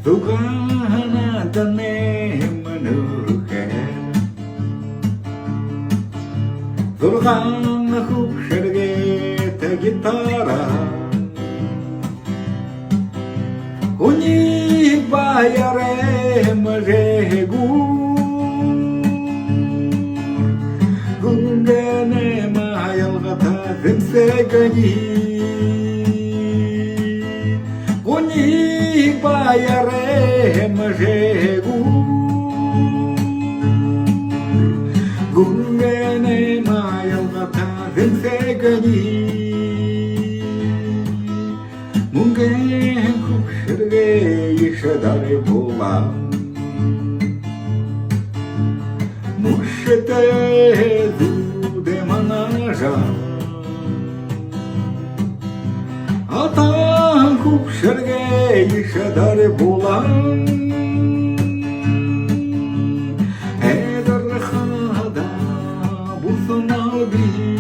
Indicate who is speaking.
Speaker 1: Тугана та не минуке. Зурган хупшерге та гітара. У них баяре може Гунгане маялгата зимсегани. У них баяре може Гунгане маялгата зимсегани. Мунген хупшерге ішадаре була. Мушете дуде манажа. Atan хупшерге ішадаре була. Едер хада бусунаби.